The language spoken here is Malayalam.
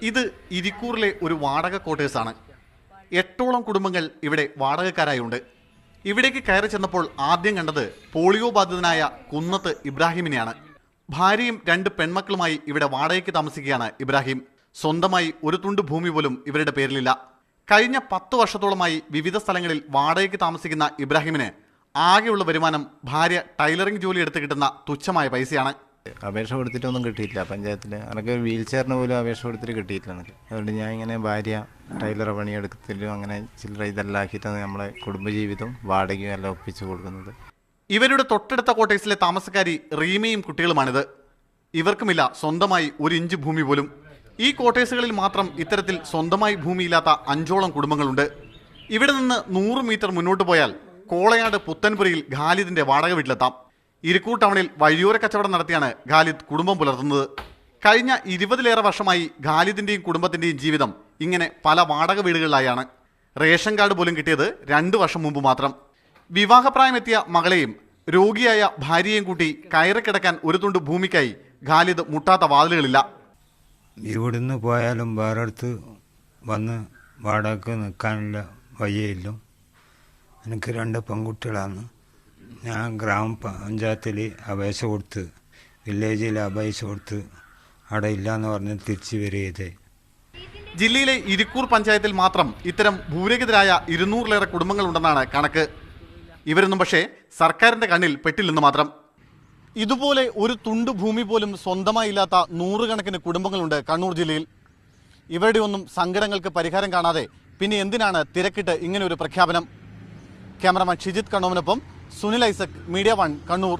ഇത് ഇരിക്കൂറിലെ ഒരു വാടക ക്വാർട്ടേഴ്സാണ്. 8ഓളം കുടുംബങ്ങൾ ഇവിടെ വാടകക്കാരായുണ്ട്. ഇവിടേക്ക് കയറി ചെന്നപ്പോൾ ആദ്യം കണ്ടത് പോളിയോ ബാധിതനായ കുന്നത്ത് ഇബ്രാഹിമിനെയാണ്. ഭാര്യയും 2 പെൺമക്കളുമായി ഇവിടെ വാടകയ്ക്ക് താമസിക്കുകയാണ് ഇബ്രാഹിം. സ്വന്തമായി ഒരു തുണ്ട് ഭൂമി പോലും ഇവരുടെ പേരിലില്ല. കഴിഞ്ഞ 10 വർഷത്തോളമായി വിവിധ സ്ഥലങ്ങളിൽ വാടകയ്ക്ക് താമസിക്കുന്ന ഇബ്രാഹിമിന് ആകെയുള്ള വരുമാനം ഭാര്യ ടൈലറിംഗ് ജോലി എടുത്ത് കിട്ടുന്ന തുച്ഛമായ പൈസയാണ്. അപേക്ഷ കൊടുത്തിട്ടൊന്നും കിട്ടിയിട്ടില്ല പഞ്ചായത്തിൽ. എനിക്ക് ഒരു വീൽ ചെയറിന് പോലും അപേക്ഷ കൊടുത്തിട്ട് കിട്ടിയിട്ടില്ല എനിക്ക്. അതുകൊണ്ട് ഞാൻ ഇങ്ങനെ ഭാര്യ ടൈലർ പണിയെടുക്കത്തിലും അങ്ങനെ ചില്ലറ ഇതെല്ലാം ആക്കിയിട്ടാണ് നമ്മളെ കുടുംബജീവിതവും വാടകയും എല്ലാം ഒപ്പിച്ചു കൊടുക്കുന്നത്. ഇവരുടെ തൊട്ടടുത്ത ക്വാർട്ടേഴ്സിലെ താമസക്കാരി റീമയും കുട്ടികളുമാണിത്. ഇവർക്കുമില്ല സ്വന്തമായി 1 ഇഞ്ച് ഭൂമി പോലും. ഈ ക്വാർട്ടേഴ്സുകളിൽ മാത്രം ഇത്തരത്തിൽ സ്വന്തമായി ഭൂമിയില്ലാത്ത 5ഓളം കുടുംബങ്ങളുണ്ട്. ഇവിടെ നിന്ന് 100 മീറ്റർ മുന്നോട്ട് പോയാൽ കോളയാട് പുത്തൻപുരയിൽ ഖാലിദിന്റെ വാടക വീട്ടിലെത്താം. ഇരിക്കൂർ ടൗണിൽ വഴിയോര കച്ചവടം നടത്തിയാണ് ഖാലിദ് കുടുംബം പുലർത്തുന്നത്. കഴിഞ്ഞ 20ലേറെ വർഷമായി ഖാലിദിന്റെയും കുടുംബത്തിന്റെയും ജീവിതം ഇങ്ങനെ പല വാടക വീടുകളിലായാണ്. റേഷൻ കാർഡ് പോലും കിട്ടിയത് 2 വർഷം മുമ്പ് മാത്രം. വിവാഹപ്രായമെത്തിയ മകളെയും രോഗിയായ ഭാര്യയെയും കൂട്ടി കയറി കിടക്കാൻ ഒരു തുണ്ട് ഭൂമിക്കായി ഖാലിദ് മുട്ടാത്ത വാതിലുകളില്ല. ഇവിടുന്ന് പോയാലും വേറെ അടുത്ത് വന്ന് വാടകയ്ക്ക് നിൽക്കാനുള്ള വഴിയില്ല. എനിക്ക് 2 പെൺകുട്ടികളാണ്. ഞാൻ ഗ്രാമപഞ്ചായത്തിൽ അപേക്ഷ കൊടുത്ത് വില്ലേജിൽ അപേക്ഷ കൊടുത്ത് അവിടെ ഇല്ലയെന്ന് പറഞ്ഞ് തിരിച്ചു വരികയത്. ജില്ലയിലെ ഇരിക്കൂർ പഞ്ചായത്തിൽ മാത്രം ഇത്തരം ഭൂരഹിതരായ 200ലേറെ കുടുംബങ്ങളുണ്ടെന്നാണ് കണക്ക്. ഇവരൊന്നും പക്ഷേ സർക്കാരിന്റെ കണ്ണിൽ പെട്ടില്ലെന്ന് മാത്രം. ഇതുപോലെ ഒരു തുണ്ട് ഭൂമി പോലും സ്വന്തമായി ഇല്ലാത്ത 100 കണക്കിന് കുടുംബങ്ങളുണ്ട് കണ്ണൂർ ജില്ലയിൽ. ഇവരുടെ ഒന്നും സങ്കടങ്ങൾക്ക് പരിഹാരം കാണാതെ പിന്നെ എന്തിനാണ് തിരക്കിട്ട് ഇങ്ങനെ ഒരു പ്രഖ്യാപനം? ക്യാമറമാൻ ഷിജിത് കണ്ണോമിനൊപ്പം സുനിൽ ഐസക്, മീഡിയ 1 കണ്ണൂർ.